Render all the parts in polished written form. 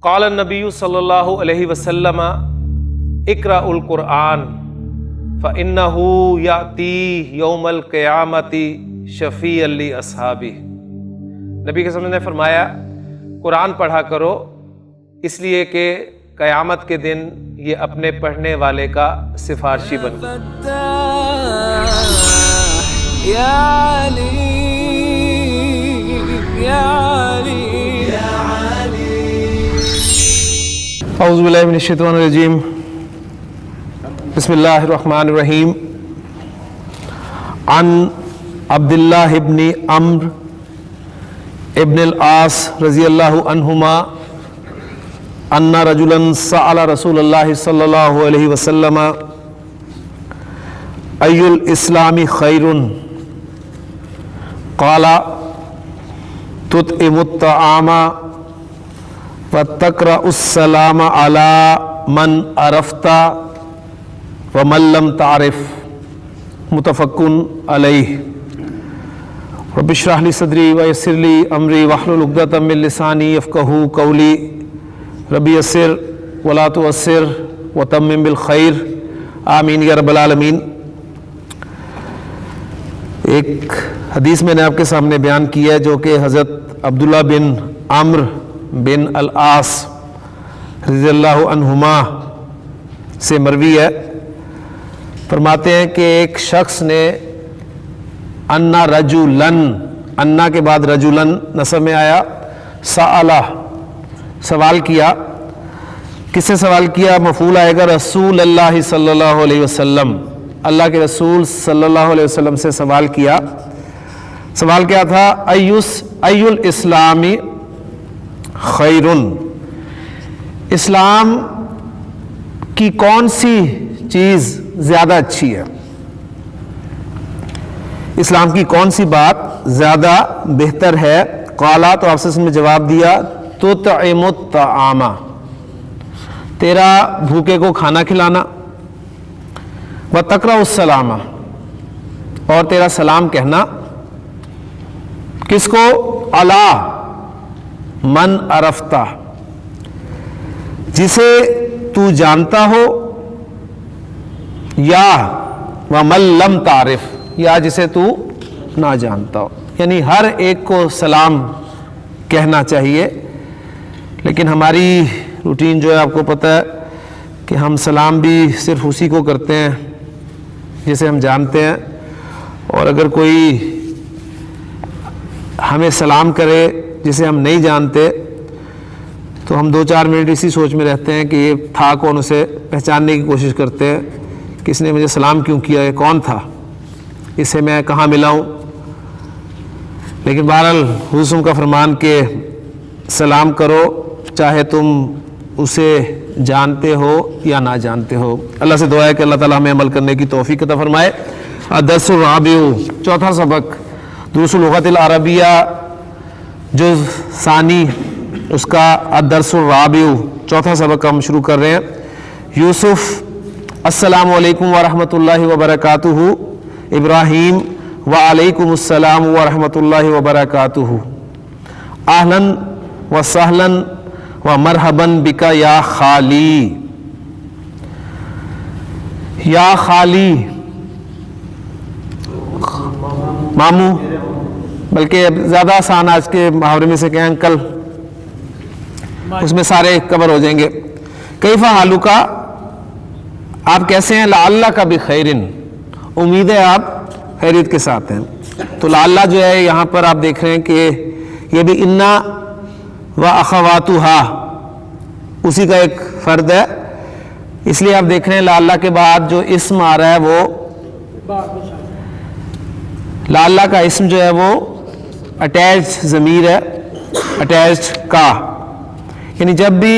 قال النبی صلی اللہ علیہ وسلم اقرأ القرآن فإنہ یأتی یوم القیامۃ شفیعا لأصحابہ۔ نبی کے صلی اللہ علیہ وسلم نے فرمایا قرآن پڑھا کرو، اس لیے کہ قیامت کے دن یہ اپنے پڑھنے والے کا سفارشی بن اعوذ باللہ من الشیطان الرجیم، بسم اللہ الرحمن الرحیم۔ عن عبداللہ ابن عمرو ابن العاص رضی اللہ عنہما ان رجلا سأل رسول اللہ صلی اللہ علیہ وسلم ای الاسلام خیر قال تطعم الطعام وتقرأ السلام على من عرفت ومن لم تعرف، متفق علیہ۔ رب اشرح لی صدری ویسر لی امری واحلل عقدۃ من لسانی یفقہوا قولی، رب یسر ولا تعسر وتمم بالخیر، آمین یا رب العالمین۔ ایک حدیث میں نے آپ کے سامنے بیان کی ہے جو کہ حضرت عبداللہ بن عمرو بن العاص رضی اللہ عنہما سے مروی ہے۔ فرماتے ہیں کہ ایک شخص نے انا رجلن، انا کے بعد رجلن نسب میں آیا، سألہ سوال کیا، کس سے سوال کیا؟ مفعول آئے گا رسول اللہ صلی اللہ علیہ وسلم، اللہ کے رسول صلی اللہ علیہ وسلم سے سوال کیا۔ سوال کیا تھا؟ ای الاسلام خیرن، اسلام کی کون سی چیز زیادہ اچھی ہے، اسلام کی کون سی بات زیادہ بہتر ہے؟ قالا، تو آپ سے نے جواب دیا تطعم الطعام، تیرا بھوکے کو کھانا کھلانا، وتقرأ السلام، اور تیرا سلام کہنا، کس کو؟ علی من عرفت، جسے تو جانتا ہو، یا ومن لم تعرف، یا جسے تو نہ جانتا ہو، یعنی ہر ایک کو سلام کہنا چاہیے۔ لیکن ہماری روٹین جو ہے آپ کو پتہ ہے کہ ہم سلام بھی صرف اسی کو کرتے ہیں جسے ہم جانتے ہیں، اور اگر کوئی ہمیں سلام کرے جسے ہم نہیں جانتے تو ہم 2-4 منٹ اسی سوچ میں رہتے ہیں کہ یہ تھا کون، اسے پہچاننے کی کوشش کرتے ہیں کہ اس نے مجھے سلام کیوں کیا، یہ کون تھا، اسے میں کہاں ملا ہوں۔ لیکن بہرحال حضور کا فرمان کہ سلام کرو چاہے تم اسے جانتے ہو یا نہ جانتے ہو۔ اللہ سے دعا ہے کہ اللہ تعالیٰ ہمیں عمل کرنے کی توفیق عطا فرمائے۔ الدرس الرابع، چوتھا سبق، دروس اللغت العربیہ جز ثانی، اس کا الدرس الرابع، چوتھا سبق ہم شروع کر رہے ہیں۔ یوسف، السلام علیکم ورحمۃ اللہ وبرکاتہ۔ ابراہیم، وعلیکم السلام ورحمۃ اللہ وبرکاتہ۔ اہلاً وسہلاً ومرحباً بک یا خالی، یا خالی ماموں، بلکہ زیادہ آسان آج کے محاورے میں سے کہیں انکل، اس میں سارے کور ہو جائیں گے۔ کیف حالک، آپ کیسے ہیں؟ لعلک بخیرن، امید ہے آپ خیریت کے ساتھ ہیں۔ تو لعلہ جو ہے یہاں پر آپ دیکھ رہے ہیں کہ یہ بھی انا و اخواتہا اسی کا ایک فرد ہے، اس لیے آپ دیکھ رہے ہیں لعلہ کے بعد جو اسم آ رہا ہے وہ لعلہ کا اسم جو ہے وہ اٹیچڈ ضمیر ہے، اٹیچڈ کا، یعنی جب بھی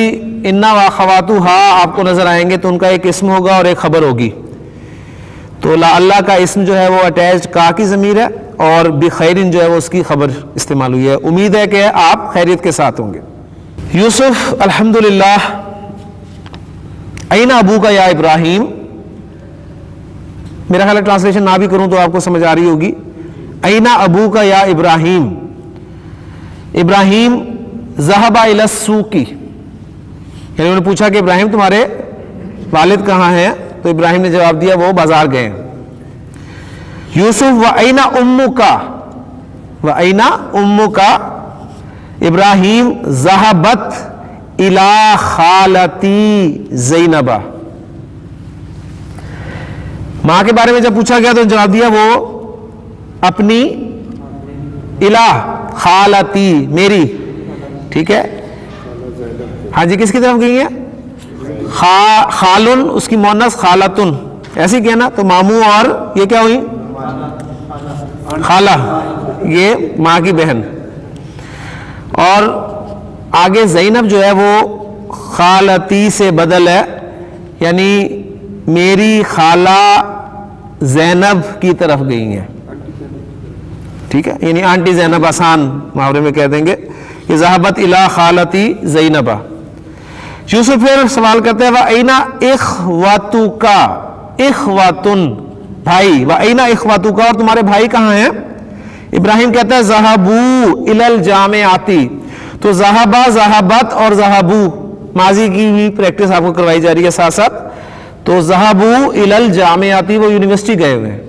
انا و اخواتہا آپ کو نظر آئیں گے تو ان کا ایک اسم ہوگا اور ایک خبر ہوگی۔ تو لعلہ کا اسم جو ہے وہ اٹیچڈ کا کی ضمیر ہے، اور بخیرن جو ہے وہ اس کی خبر استعمال ہوئی ہے، امید ہے کہ آپ خیریت کے ساتھ ہوں گے۔ یوسف، الحمدللہ، این ابوک یا ابراہیم، میرا خیال ہے ٹرانسلیشن نہ بھی کروں تو آپ کو سمجھ آ رہی ہوگی۔ این ابوک یا ابراہیم، ابراہیم ذہب الی السوق، یعنی انہوں نے پوچھا کہ ابراہیم تمہارے والد کہاں ہیں؟ تو ابراہیم نے جواب دیا وہ بازار گئے ہیں. یوسف وَأَيْنَ أُمُّكَ وَأَيْنَ أُمُّكَ ابراہیم ذهبت إِلَى خَالَتِي زینبہ. ماں کے بارے میں جب پوچھا گیا تو جواب دیا وہ اپنی الہ خالتی میری. ٹھیک ہے. ہاں جی کس کی طرف گئی ہیں؟ خالن اس کی مونس خالتن ایسی کیا نا. تو ماموں اور یہ کیا ہوئی؟ خالہ یہ ماں کی بہن. اور آگے زینب جو ہے وہ خالتی سے بدل ہے یعنی میری خالہ زینب کی طرف گئی ہیں. ٹھیک ہے یعنی آنٹی زینب آسان محاورے میں کہہ دیں گے کہ ذہبت الی خالتی زینبہ. یوسف پھر سوال کرتے ہیں وَأَيْنَ إِخْوَتُكَ اخواتن بھائی وَأَيْنَ إِخْوَتُكَ اور تمہارے بھائی کہاں ہیں؟ ابراہیم کہتا ہے ذَهَبُوا إِلَى الْجَامِعَةِ. تو ذہبا ذہبت اور ذہبو ماضی کی بھی پریکٹس آپ کو کروائی جا رہی ہے ساتھ ساتھ. تو ذَهَبُوا إِلَى الْجَامِعَةِ وہ یونیورسٹی گئے ہوئے ہیں.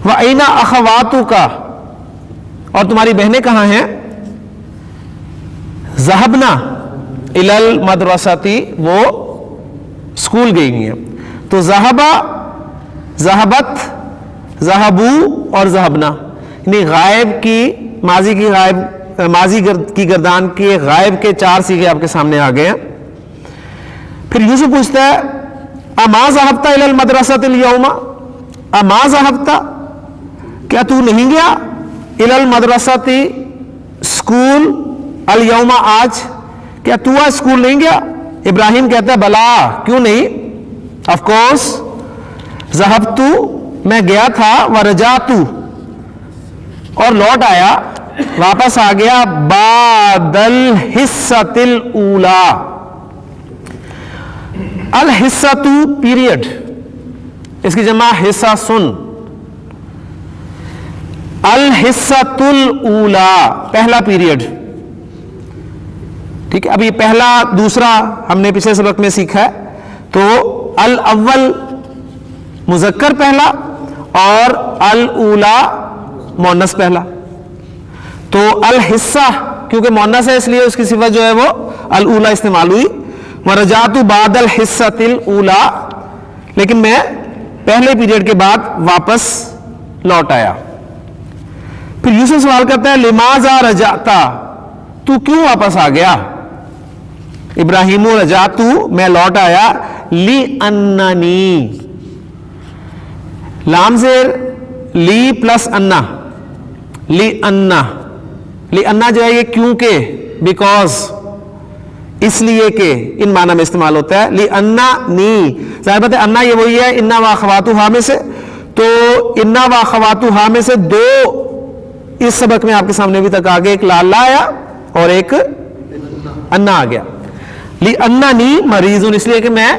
وَأَيْنَ أَخَوَاتُكَ اور تمہاری بہنیں کہاں ہیں؟ ذَهَبْنَا إِلَى الْمَدْرَسَةِ وہ اسکول گئی ہیں. تو ذَهَبَ ذَهَبَتْ ذَهَبُوا اور ذَهَبْنَا یعنی غائب کی ماضی کی گردان کے غائب کے 4 صیغے آپ کے سامنے آ گئے ہیں. پھر یوسف پوچھتا ہے اما ذهبت الى المدرسة اليوم اما ذهبت کیا تو نہیں گیا الى المدرسة اسکول اليوم آج کیا تو اسکول نہیں گیا؟ ابراہیم کہتا ہے بلا کیوں نہیں آف کورس ذهبت میں گیا تھا ورجعت اور لوٹ آیا واپس آ گیا بعد الحصۃ الاولی. الحصۃ پیریڈ اس کی جمع حصہ سن. الحصۃ الاولی پہلا پیریڈ. ٹھیک ہے اب یہ پہلا دوسرا ہم نے پچھلے سبق میں سیکھا ہے. تو الاول مذکر پہلا اور الاولی مؤنث پہلا. تو الحصہ کیونکہ مؤنث ہے اس لیے اس کی صفت جو ہے وہ الاولی استعمال ہوئی. ورجعت بعد الحصۃ الاولی لیکن میں پہلے پیریڈ کے بعد واپس لوٹ آیا. پھر یوسف سوال کرتا ہے لماذا رجعت تو کیوں واپس آ گیا؟ ابراہیم رجعت میں لوٹ آیا لِأَنَّنِي لام زیر لی پلس انا لِأَنَّ جو ہے یہ کیونکہ بیکاز اس لیے کہ ان معنی میں استعمال ہوتا ہے. لِأَنَّنِي ظاہر بات ہے انا یہ وہی ہے انا وَأَخَوَاتُهَا میں سے. تو انا وَأَخَوَاتُهَا میں سے 2 اس سبق میں آپ کے سامنے ابھی تک آگے ایک لالا آیا اور ایک انا آ گیا. لِأَنَّنِي مریض اس لیے کہ میں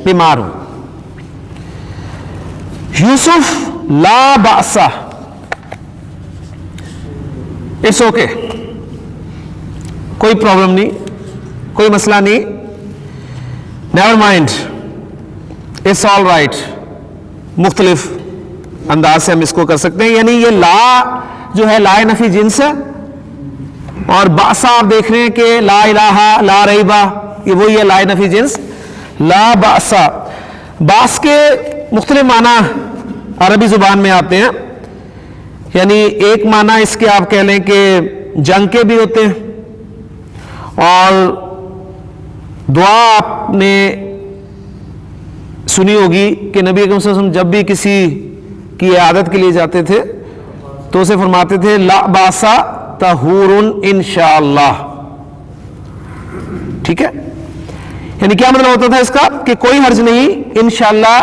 بیمار ہوں. یوسف لا بأس اٹس اوکے کوئی پرابلم نہیں کوئی مسئلہ نہیں. Never mind it's all right. مختلف انداز سے ہم اس کو کر سکتے ہیں. یعنی یہ لا جو ہے لا نفی جنس ہے اور باسا آپ دیکھ رہے ہیں کہ لا الہ لا ریبہ یہ وہی ہے لا نفی جنس. لا باسا باس کے مختلف معنی عربی زبان میں آتے ہیں. یعنی ایک معنی اس کے آپ کہہ لیں کہ جنگ کے بھی ہوتے ہیں. اور دعا آپ نے سنی ہوگی کہ نبی اکرم صلی اللہ علیہ وسلم جب بھی کسی کی عیادت کے لیے جاتے تھے تو اسے فرماتے تھے لا باسا طہور انشاءاللہ. ٹھیک ہے یعنی کیا مطلب ہوتا تھا اس کا کہ کوئی حرج نہیں انشاءاللہ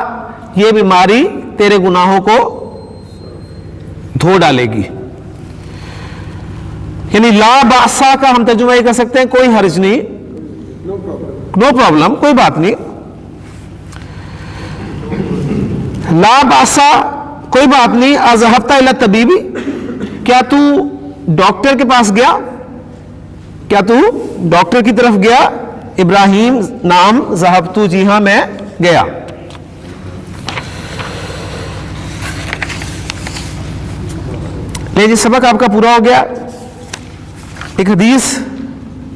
یہ بیماری تیرے گناہوں کو دھو ڈالے گی. یعنی لا باسا کا ہم ترجمہ یہ کر سکتے ہیں کوئی حرج نہیں نو پرابلم کوئی بات نہیں. لا باسا کوئی بات نہیں. اذهبت الى الطبیب کیا تو ڈاکٹر کے پاس گیا کیا تو ڈاکٹر کی طرف گیا ابراہیم نام ذہبتو، جی ہاں میں گیا. لے جی سبق آپ کا پورا ہو گیا. ایک حدیث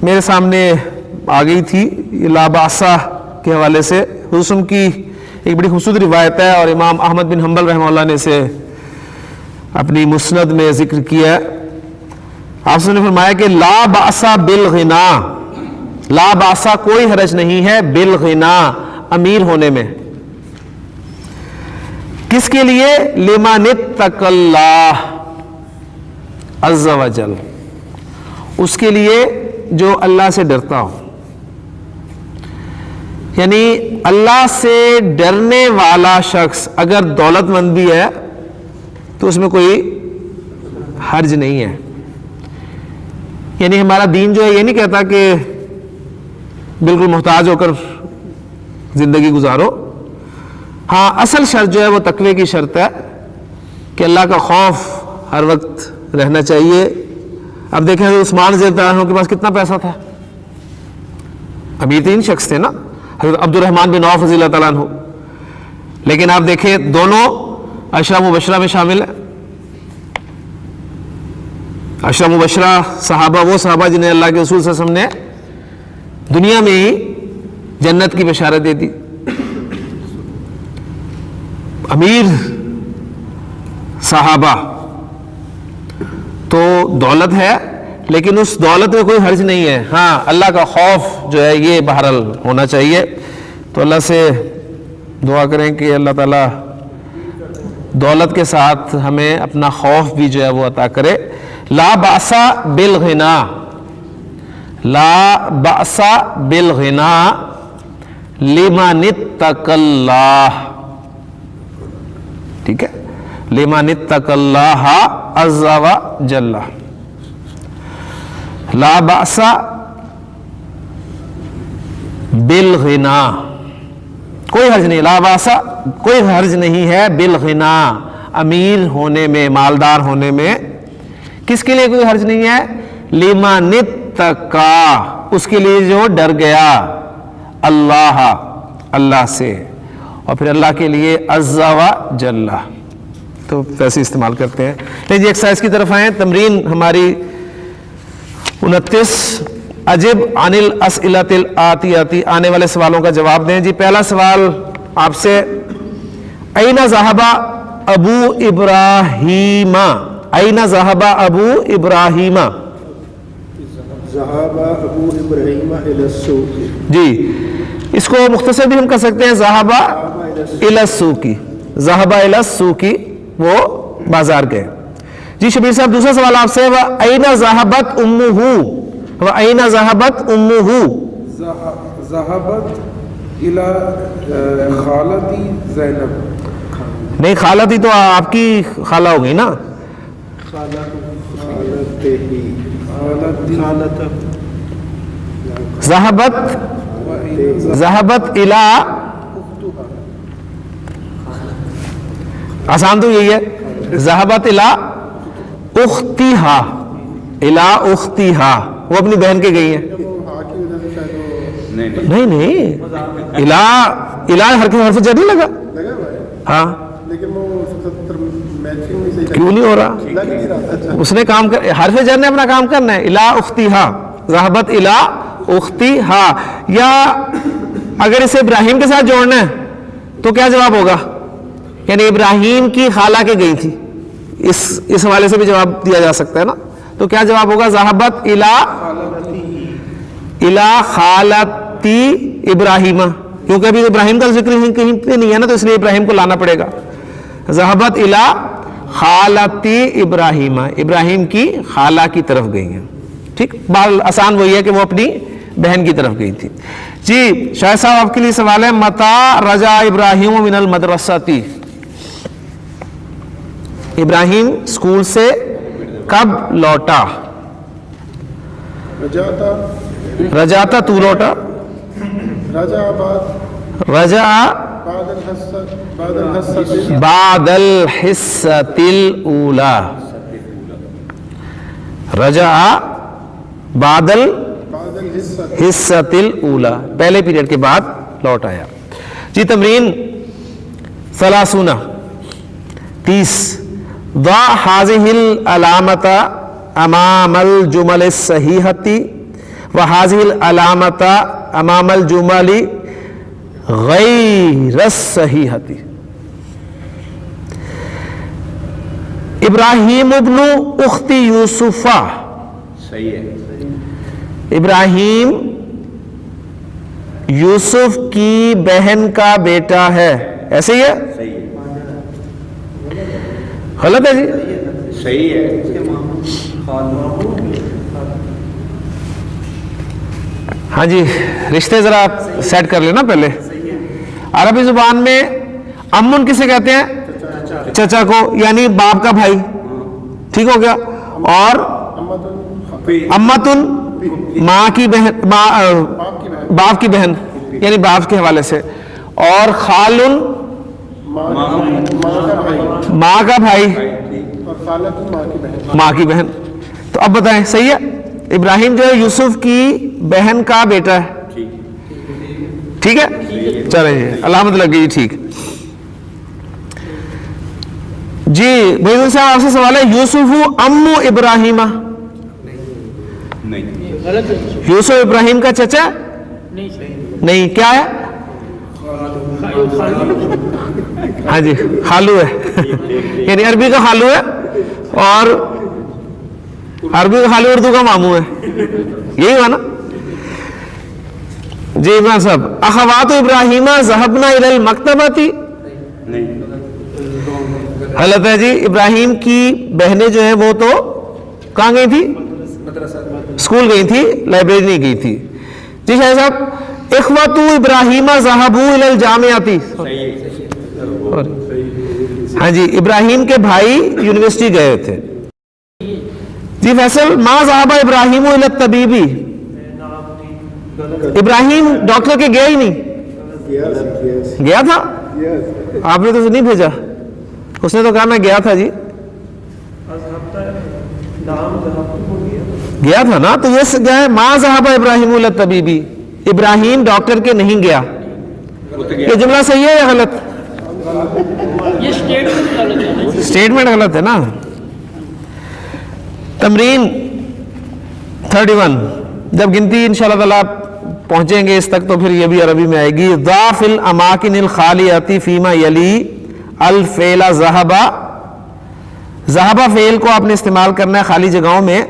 میرے سامنے آ گئی تھی لا باسا کے حوالے سے. حسن کی ایک بڑی خوبصورت روایت ہے اور امام احمد بن حنبل رحمہ اللہ نے اسے اپنی مسند میں ذکر کیا ہے. آپ نے فرمایا کہ لا باسا بالغنا، لا باسا کوئی حرج نہیں ہے بالغنا امیر ہونے میں. کس کے لیے؟ لمن اتقى اللہ عز وجل، اس کے لیے جو اللہ سے ڈرتا ہو. یعنی اللہ سے ڈرنے والا شخص اگر دولت مند بھی ہے تو اس میں کوئی حرج نہیں ہے. یعنی ہمارا دین جو ہے یہ نہیں کہتا کہ بالکل محتاج ہو کر زندگی گزارو. ہاں اصل شرط جو ہے وہ تقوی کی شرط ہے کہ اللہ کا خوف ہر وقت رہنا چاہیے. اب دیکھیں عثمان رضی اللہ عنہ کے پاس کتنا پیسہ تھا، امیر تین شخص تھے نا، حضرت عبد الرحمن بن عوف رضی اللہ تعالیٰ عنہ. لیکن آپ دیکھیں دونوں عشرہ مبشرہ میں شامل ہیں. عشرہ مبشرہ صحابہ وہ صحابہ جنہیں اللہ کے رسول صلی اللہ علیہ وسلم نے دنیا میں ہی جنت کی بشارت دے دی. امیر صحابہ تو دولت ہے لیکن اس دولت میں کوئی حرج نہیں ہے. ہاں اللہ کا خوف جو ہے یہ بہرحال ہونا چاہیے. تو اللہ سے دعا کریں کہ اللہ تعالیٰ دولت کے ساتھ ہمیں اپنا خوف بھی جو ہے وہ عطا کرے. لا بأسا بالغنا، لا بأسا بالغنا لمن اتقى اللہ. ٹھیک ہے، لمن اتقى اللہ عز وجل. لا بأس بالغنا، کوئی حرج نہیں. لا بأس کوئی حرج نہیں ہے بالغنا امیر ہونے میں، مالدار ہونے میں. کس کے لیے کوئی حرج نہیں ہے؟ لمن اتقى، اس کے لیے جو ڈر گیا اللہ، اللہ سے، اور پھر اللہ کے لیے عز وجل. تو پیسے استعمال کرتے ہیں. لیکن ایکسرسائز کی طرف آئیں. تمرین ہماری 29. اجب عن الاسئلۃ الآتیۃ، آنے والے سوالوں کا جواب دیں. جی پہلا سوال آپ سے، این ذهب ابو ابراہیم، این ذهب ابو ابراہیم. ذهب ابو ابراہیم الی السوق. جی اس کو مختصر بھی ہم کر سکتے ہیں ذهب الی السوق، ذهب الی السوق، وہ بازار گئے. جی شبیر صاحب دوسرا سوال آپ سے، وَأَيْنَ ذَهَبَتْ أُمُّهُ، وَأَيْنَ ذَهَبَتْ أُمُّهُ. ذهبت الى خالتی زینب. نہیں خالتی تو آپ کی خالہ ہو گئی نا. ذهبت الى، آسان تو یہی ہے، ذهبت الى اختها، الى اختها، وہ اپنی بہن کے گئی ہیں. نہیں نہیں، الہ حرف جر نہیں لگا. ہاں کیوں نہیں ہو رہا؟ اس نے کام کر، حرف جر نے اپنا کام کرنا ہے. الى اختها، ذهبت الى اختها. یا اگر اسے ابراہیم کے ساتھ جوڑنا ہے تو کیا جواب ہوگا؟ یعنی ابراہیم کی خالہ کے گئی تھی، اس حوالے سے بھی جواب دیا جا سکتا ہے نا. تو کیا جواب ہوگا؟ ذهبت الى خالتی ابراہیم، کیونکہ ابھی ابراہیم کا ذکر کہیں پہ نہیں ہے نا، تو اس لیے ابراہیم کو لانا پڑے گا. ذهبت الى خالتی ابراہیم، ابراہیم کی خالہ کی طرف گئی ہیں. ٹھیک، بال آسان وہی ہے کہ وہ اپنی بہن کی طرف گئی تھی. جی شاہ صاحب آپ کے لیے سوال ہے، متی رجع ابراہیم من المدرسۃ، ابراہیم اسکول سے کب لوٹا؟ رجعتا تو لوٹا، رجع بعد الحصۃ الاولی، رجع بعد حصۃ الاولی، پہلے پیریڈ کے بعد لوٹ آیا. جی تمرین 30 ضع هذه العلامة امام الجمل الصحیحة وهذه العلامة امام الجمل غیر الصحیحة. ابراہیم ابن اخت یوسف، صحیح ہے. ابراہیم یوسف کی بہن کا بیٹا ہے، ایسے ہی ہے؟ صحیح ہے. غلط ہے جی؟ صحیح ہے. ہاں جی، رشتے ذرا آپ سیٹ کر لینا پہلے. عربی زبان میں امن کسے کہتے ہیں؟ چچا کو، یعنی باپ کا بھائی، ٹھیک ہو گیا. اور امتن ماں کی بہن، باپ کی بہن یعنی باپ کے حوالے سے. اور خالن ماں کا بھائی، ماں کی بہن. تو اب بتائیں صحیح ہے؟ ابراہیم جو ہے یوسف کی بہن کا بیٹا ہے، ٹھیک ہے؟ چلیں جی، علامت لگ گئی. ٹھیک جی. بھائی صاحب آپ سے سوال ہے، یوسف امو ابراہیم، نہیں. یوسف ابراہیم کا چچا نہیں، کیا ہے؟ ہاں جی، خالو ہے، یعنی عربی کا خالو ہے، اور عربی کا خالو اردو کا ماموں ہے، یہی ہوا نا جی. عمران صاحب اخوات ابراہیم ذهبنا الى المکتبۃ، نہیں. غلط ہے جی. ابراہیم کی بہنیں جو ہیں وہ تو کہاں گئی تھی؟ اسکول گئی تھی، لائبریری نہیں گئی تھی. جی شاہ صاحب اخوات ابراہیم ذهبوا الى الجامعۃ، ہاں جی، ابراہیم کے بھائی یونیورسٹی گئے تھے. جی فیصل ما ذهب ابراہیم الى الطبیب، ابراہیم ڈاکٹر کے گیا ہی نہیں، گیا تھا؟ آپ نے تو نہیں بھیجا، اس نے تو کہا میں گیا تھا جی. گیا تھا نا، تو یہ کیا ہے؟ ما ذهب ابراہیم الى الطبیب، ابراہیم ڈاکٹر کے نہیں گیا. یہ جملہ صحیح ہے یا غلط؟ یہ اسٹیٹمنٹ غلط ہے نا. تمرین 31 جب گنتی انشاءاللہ تعالیٰ آپ پہنچیں گے اس تک تو پھر یہ بھی عربی میں آئے گی. ضع فی الاماکن الخالیۃ فیما یلی الفعل ذهب، ذهب فعل کو آپ نے استعمال کرنا ہے خالی جگہوں میں.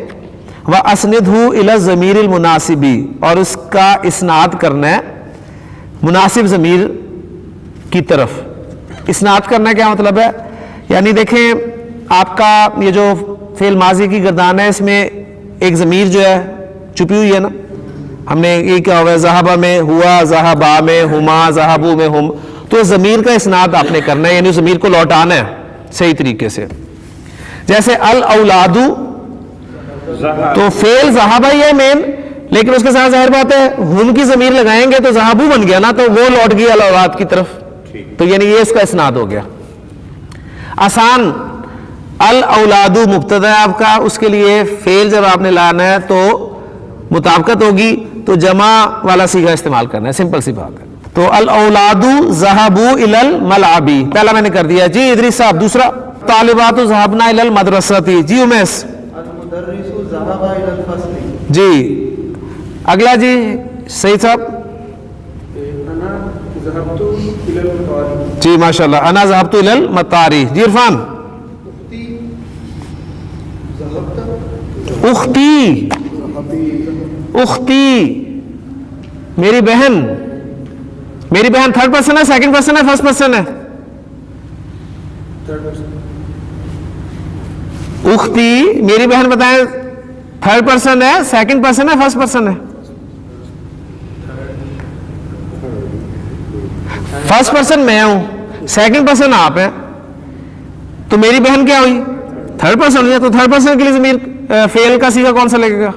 واسندہ الی الضمیر المناسب، اور اس کا اسناد کرنا ہے مناسب ضمیر کی طرف. اسناد کرنا کیا مطلب ہے؟ یعنی دیکھیں آپ کا یہ جو فعل ماضی کی گردان ہے، اس میں ایک ضمیر جو ہے چھپی ہوئی ہے نا. ہم نے یہ کیا ہوا ہے، ذہبہ میں ہوا، ذہبا میں ہما، ذہبو میں ہم. تو ضمیر کا اسناد آپ نے کرنا ہے، یعنی ضمیر کو لوٹانا ہے صحیح طریقے سے. جیسے الاولاد، تو فعل ذہبہ ہی ہے مین، لیکن اس کے ساتھ ظاہر بات ہے ہم کی ضمیر لگائیں گے تو ذہبو بن گیا نا، تو وہ لوٹ گیا الاولاد کی طرف. تو یعنی یہ اس کا اسناد ہو گیا. آسان، الاولاد مبتدا ہے آپ کا، اس کے لیے فعل جب آپ نے لانا ہے تو مطابقت ہوگی تو جمع والا صیغہ استعمال کرنا ہے، سمپل سی بات ہے. تو الاولاد ذهبوا الى الملعب، پہلا میں نے کر دیا. جی ادریس صاحب دوسرا، طالبات ذهبنا الى المدرسة. جی امیس. المدرس ذهب الى الفصل. جی اگلا جی سعید صاحب. انا ذهبت الى المطار. جی ماشاءاللہ، انا ذهبت الى المطار. جی عرفان. اختی، اختی میری بہن. میری بہن تھرڈ پرسن ہے، سیکنڈ پرسن ہے، فرسٹ پرسن ہے؟ اختی میری بہن بتائیں، تھرڈ پرسن ہے، سیکنڈ پرسن ہے، فرسٹ پرسن ہے؟ فرسٹ پرسن میں ہوں، سیکنڈ پرسن آپ ہیں، تو میری بہن کیا ہوئی؟ تھرڈ پرسن ہوئی. تو تھرڈ پرسن کے لیے ضمیر فعل کا صیغہ کون سا لگے گا؟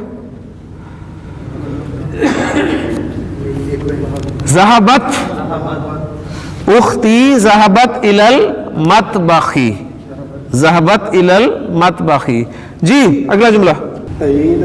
ذہبت اختی ذہبت الی المطبخ، ذہبت الی المطبخ. جی اگلا جملہ. أين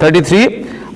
33,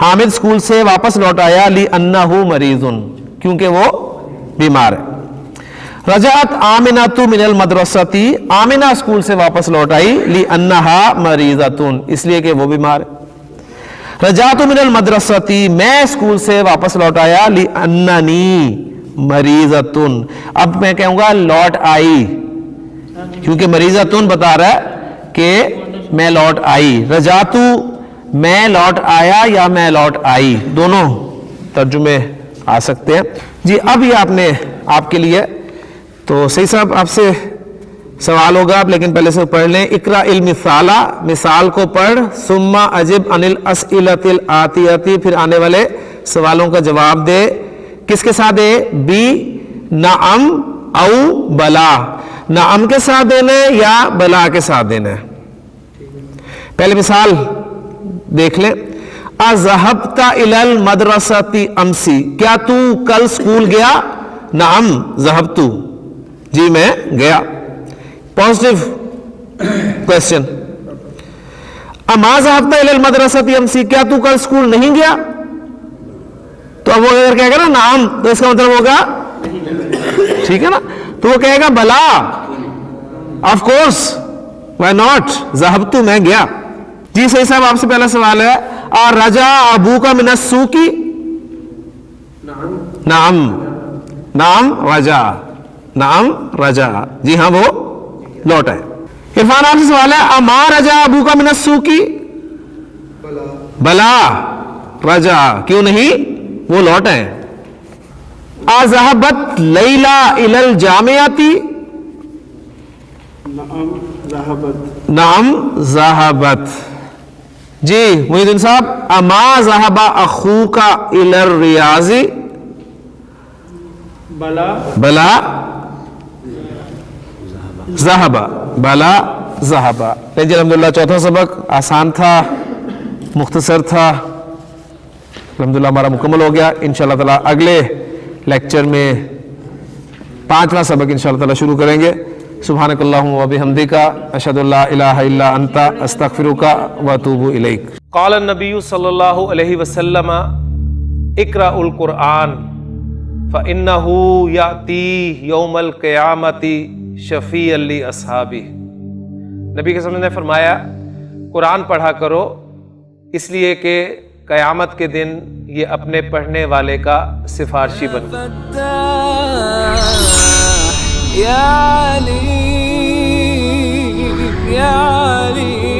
حامد اسکول سے واپس لوٹ آیا لِأَنَّهُ مَرِيضٌ کیونکہ وہ بیمار ہے۔ رجعت آمنۃ من المدرسۃ آمنہ اسکول سے واپس لوٹ آئی لِأَنَّهَا مَرِيضَةٌ اس لیے کہ وہ بیمار ہے۔ رجعت من المدرسۃ میں اسکول سے واپس لوٹ آیا لِأَنَّنِي مَرِيضَةٌ اب میں کہوں گا لوٹ آئی کیونکہ مریضۃ بتا رہا ہے کہ میں لوٹ آئی۔ رجعتو میں لوٹ آیا یا میں لوٹ آئی دونوں ترجمے آ سکتے ہیں جی۔ اب یہ آپ کے لیے تو صحیح صاحب آپ سے سوال ہوگا لیکن پہلے سے پڑھ لیں۔ اقرا المثال مثال کو پڑھ، ثم اجب عن الاسئلۃ الآتیۃ پھر آنے والے سوالوں کا جواب دے۔ کس کے ساتھ دے؟ بی نعم او بلا، نعم کے ساتھ دینا ہے یا بلا کے ساتھ دینا ہے۔ پہلے مثال دیکھ لیں۔ اذهبت الى المدرسة امسی کیا تو کل اسکول گیا؟ نعم ذهبت جی میں گیا۔ Positive question. اما ذهبت الى المدرسة امسی کیا تو کل اسکول نہیں گیا؟ تو اب وہ اگر کہے گا نا نعم تو اس کا مطلب ہوگا ٹھیک ہے نا، تو وہ کہے گا بلا آف کورس وائی ناٹ ذهبت میں گیا جی۔ صحیح صاحب آپ سے پہلا سوال ہے رجع ابو کا من السوق نعم نعم رجع نعم رجع جی ہاں وہ لوٹ آئے۔ عرفان آپ سے سوال ہے اما رجع ابو کا من السوق بلا رجع کیوں نہیں وہ لوٹ آئے۔ اذهبت لیلا الى الجامعۃ نعم ذهبت نعم ذهبت جی۔ محی الدین صاحب اما ذهب اخوک الى الریاض بلا بلا ذهب بلا ذهب۔ لیکن الحمدللہ چوتھا سبق آسان تھا، مختصر تھا، الحمدللہ ہمارا مکمل ہو گیا۔ انشاءاللہ تعالی اگلے لیکچر میں 5واں سبق انشاءاللہ تعالی شروع کریں گے۔ سبحانک اللہم و بحمدک اشہد ان لا الہ الا انت استغفرک و اتوب الیک۔ قال النبی صلی اللہ علیہ وسلم اقرأ القرآن فإنه یأتی یوم القیامت شفیعا لاصحابہ۔ نبی کے وسلم نے فرمایا قرآن پڑھا کرو اس لیے کہ قیامت کے دن یہ اپنے پڑھنے والے کا سفارشی بن یا علی یا علی